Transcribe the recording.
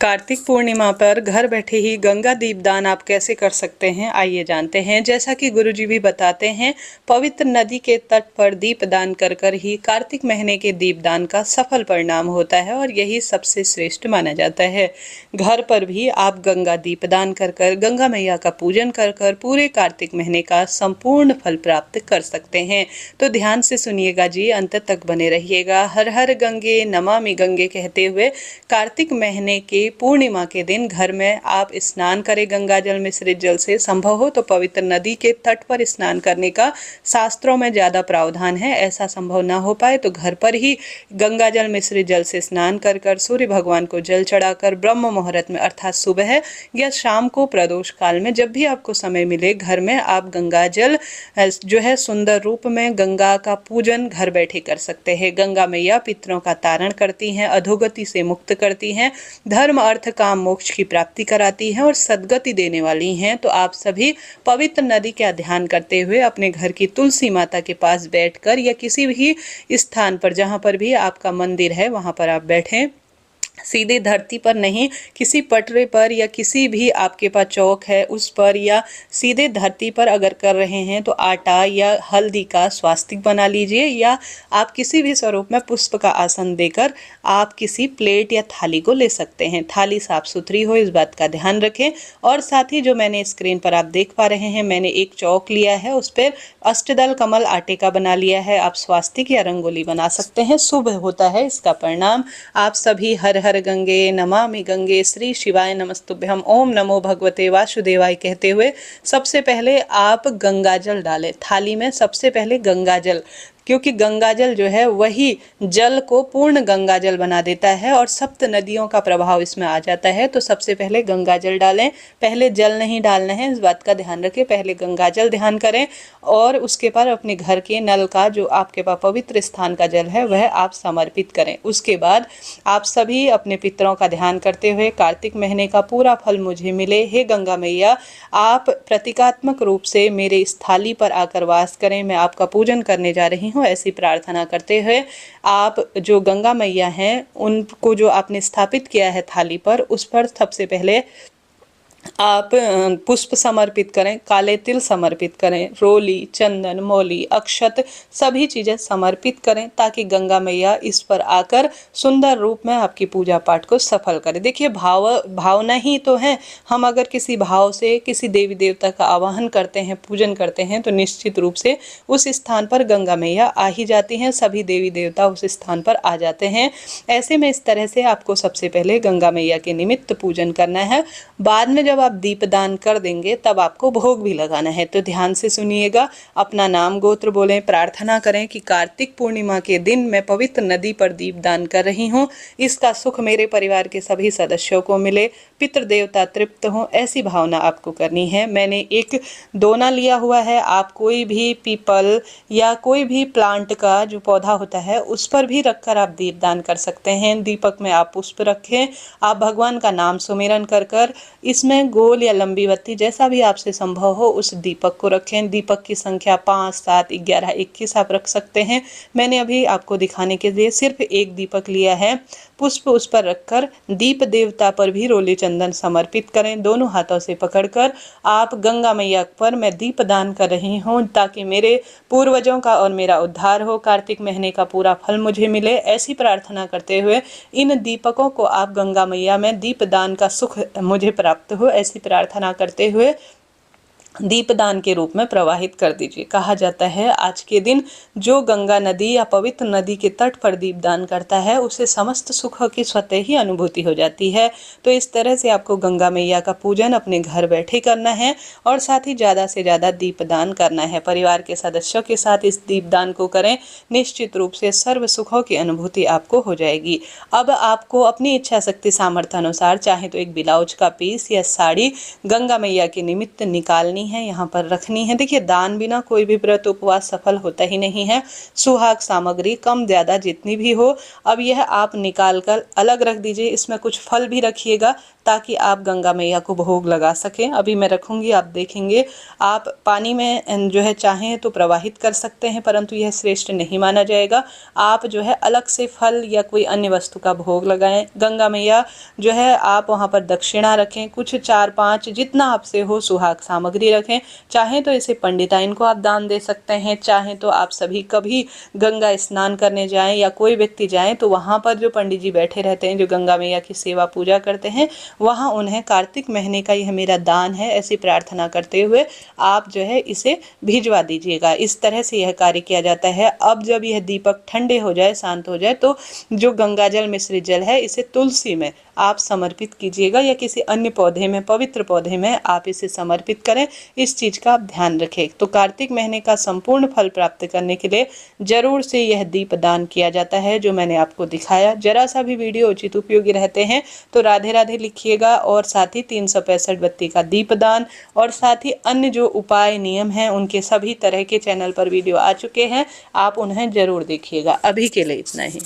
कार्तिक पूर्णिमा पर घर बैठे ही गंगा दीपदान आप कैसे कर सकते हैं, आइए जानते हैं। जैसा कि गुरुजी भी बताते हैं, पवित्र नदी के तट पर दीपदान कर कर ही कार्तिक महीने के दीपदान का सफल परिणाम होता है और यही सबसे श्रेष्ठ माना जाता है। घर पर भी आप गंगा दीपदान कर कर, गंगा मैया का पूजन कर कर पूरे कार्तिक महीने का संपूर्ण फल प्राप्त कर सकते हैं। तो ध्यान से सुनिएगा जी, अंत तक बने रहिएगा। हर हर गंगे नमामि गंगे कहते हुए कार्तिक महीने के पूर्णिमा के दिन घर में आप स्नान करें गंगा जल मिश्रित जल से। संभव हो तो पवित्र नदी के तट पर स्नान करने का शास्त्रों में ज्यादा प्रावधान है। ऐसा संभव ना हो पाए तो घर पर ही गंगा जल मिश्रित जल से स्नान कर कर सूर्य भगवान को जल चढ़ाकर ब्रह्म मुहूर्त में अर्थात सुबह या शाम को प्रदोष काल में जब भी आपको समय मिले घर में आप गंगा जल जो है सुंदर रूप में गंगा का पूजन घर बैठे कर सकते हैं। गंगा मैया पितरों का तारण करती हैं, अधोगति से मुक्त करती हैं, धर्म अर्थ काम मोक्ष की प्राप्ति कराती हैं और सद्गति देने वाली हैं। तो आप सभी पवित्र नदी का ध्यान करते हुए अपने घर की तुलसी माता के पास बैठकर या किसी भी स्थान पर जहां पर भी आपका मंदिर है वहां पर आप बैठें। सीधे धरती पर नहीं, किसी पटरे पर या किसी भी आपके पास चौक है उस पर, या सीधे धरती पर अगर कर रहे हैं तो आटा या हल्दी का स्वास्तिक बना लीजिए, या आप किसी भी स्वरूप में पुष्प का आसन देकर आप किसी प्लेट या थाली को ले सकते हैं। थाली साफ सुथरी हो, इस बात का ध्यान रखें। और साथ ही जो मैंने स्क्रीन पर आप देख पा रहे हैं, मैंने एक चौक लिया है, उस पर अष्टदल कमल आटे का बना लिया है। आप स्वास्तिक या रंगोली बना सकते हैं, शुभ होता है इसका परिणाम। आप सभी हर हर गंगे नमामि गंगे श्री शिवाय नमस्तुभ्यम ओम नमो भगवते वासुदेवाय कहते हुए सबसे पहले आप गंगा जल डालें थाली में। सबसे पहले गंगा जल, क्योंकि गंगा जल जो है वही जल को पूर्ण गंगा जल बना देता है और सप्त नदियों का प्रभाव इसमें आ जाता है। तो सबसे पहले गंगा जल डालें, पहले जल नहीं डालना है, इस बात का ध्यान रखें। पहले गंगा जल ध्यान करें और उसके बाद अपने घर के नल का जो आपके पास पवित्र स्थान का जल है वह आप समर्पित करें। उसके बाद आप सभी अपने पितरों का ध्यान करते हुए कार्तिक महीने का पूरा फल मुझे मिले, हे गंगा मैया आप प्रतीकात्मक रूप से मेरे इस थाली पर आकर वास करें, मैं आपका पूजन करने जा रही हूँ, ऐसी प्रार्थना करते हुए आप जो गंगा मैया हैं उनको जो आपने स्थापित किया है थाली पर, उस पर सबसे पहले आप पुष्प समर्पित करें, काले तिल समर्पित करें, रोली चंदन मौली अक्षत सभी चीज़ें समर्पित करें ताकि गंगा मैया इस पर आकर सुंदर रूप में आपकी पूजा पाठ को सफल करें। देखिए भावना ही तो है। हम अगर किसी भाव से किसी देवी देवता का आवाहन करते हैं, पूजन करते हैं, तो निश्चित रूप से उस स्थान पर गंगा मैया आ ही जाती हैं, सभी देवी देवता उस स्थान पर आ जाते हैं। ऐसे में इस तरह से आपको सबसे पहले गंगा मैया के निमित्त पूजन करना है। बाद में जब आप दीपदान कर देंगे तब आपको भोग भी लगाना है। तो ध्यान से सुनिएगा, अपना नाम गोत्र बोलें, प्रार्थना करें कि कार्तिक पूर्णिमा के दिन मैं पवित्र नदी पर दीपदान कर रही हूँ, इसका सुख मेरे परिवार के सभी सदस्यों को मिले, पितृ देवता तृप्त हों, ऐसी भावना आपको करनी है। मैंने एक दोना लिया हुआ है, आप कोई भी पीपल या कोई भी प्लांट का जो पौधा होता है उस पर भी रखकर आप दीपदान कर सकते हैं। दीपक में आप पुष्प रखें, आप भगवान का नाम सुमिरन कर कर इसमें गोल या लंबी बत्ती जैसा भी आपसे संभव हो उस दीपक को रखें। दीपक की संख्या 5, 7, 11, 21 आप रख सकते हैं। मैंने अभी आपको दिखाने के लिए सिर्फ एक दीपक लिया है। पुष्प उस पर रखकर दीप देवता पर भी रोली चंदन समर्पित करें। दोनों हाथों से पकड़कर आप गंगा मैया पर मैं दीप दान कर रही हूँ ताकि मेरे पूर्वजों का और मेरा उद्धार हो, कार्तिक महीने का पूरा फल मुझे मिले, ऐसी प्रार्थना करते हुए इन दीपकों को आप गंगा मैया में दीप दान का सुख मुझे प्राप्त हो, ऐसी प्रार्थना करते हुए दीपदान के रूप में प्रवाहित कर दीजिए। कहा जाता है आज के दिन जो गंगा नदी या पवित्र नदी के तट पर दीपदान करता है उसे समस्त सुखों की स्वतः ही अनुभूति हो जाती है। तो इस तरह से आपको गंगा मैया का पूजन अपने घर बैठे करना है और साथ ही ज़्यादा से ज़्यादा दीपदान करना है। परिवार के सदस्यों के साथ इस दीपदान को करें, निश्चित रूप से सर्व सुखों की अनुभूति आपको हो जाएगी। अब आपको अपनी इच्छा शक्ति सामर्थ्य अनुसार चाहे तो एक ब्लाउज का पीस या साड़ी गंगा मैया के निमित्त निकालनी लेनी है, यहाँ पर रखनी है। देखिए, दान बिना कोई भी व्रत उपवास सफल होता ही नहीं है। सुहाग सामग्री कम ज़्यादा जितनी भी हो, अब यह आप निकाल कर अलग रख दीजिए। इसमें कुछ फल भी रखिएगा ताकि आप गंगा मैया को भोग लगा सकें। अभी मैं रखूँगी, आप देखेंगे। आप पानी में जो है चाहें तो प्रवाहित कर सकते हैं, परंतु यह श्रेष्ठ नहीं माना जाएगा। आप जो है अलग से फल या कोई अन्य वस्तु का भोग लगाएं। गंगा मैया जो है आप वहाँ पर दक्षिणा रखें, कुछ 4-5 जितना आपसे हो सुहाग सामग्री रखें। चाहें तो इसे पंडिताइन को आप दान दे सकते हैं, चाहें तो आप सभी कभी गंगा स्नान करने जाएं या कोई व्यक्ति जाएं तो वहाँ पर जो पंडित जी बैठे रहते हैं, जो गंगा मैया की सेवा पूजा करते हैं, वहाँ उन्हें कार्तिक महीने का यह मेरा दान है ऐसी प्रार्थना करते हुए आप जो है इसे भिजवा दीजिएगा। इस तरह से यह कार्य किया जाता है। अब जब यह दीपक ठंडे हो जाए, शांत हो जाए, तो जो गंगा जल मिश्रित जल है इसे तुलसी में आप समर्पित कीजिएगा या किसी अन्य पौधे में, पवित्र पौधे में आप इसे समर्पित करें। इस चीज़ का आप ध्यान रखें। तो कार्तिक महीने का संपूर्ण फल प्राप्त करने के लिए जरूर से यह दीप दान किया जाता है जो मैंने आपको दिखाया। जरा सा भी वीडियो उचित उपयोगी रहते हैं तो राधे राधे लिखिएगा, और साथ ही 365 बत्ती का दीप दान और साथ ही अन्य जो उपाय नियम हैं उनके सभी तरह के चैनल पर वीडियो आ चुके हैं, आप उन्हें जरूर देखिएगा। अभी के लिए इतना ही।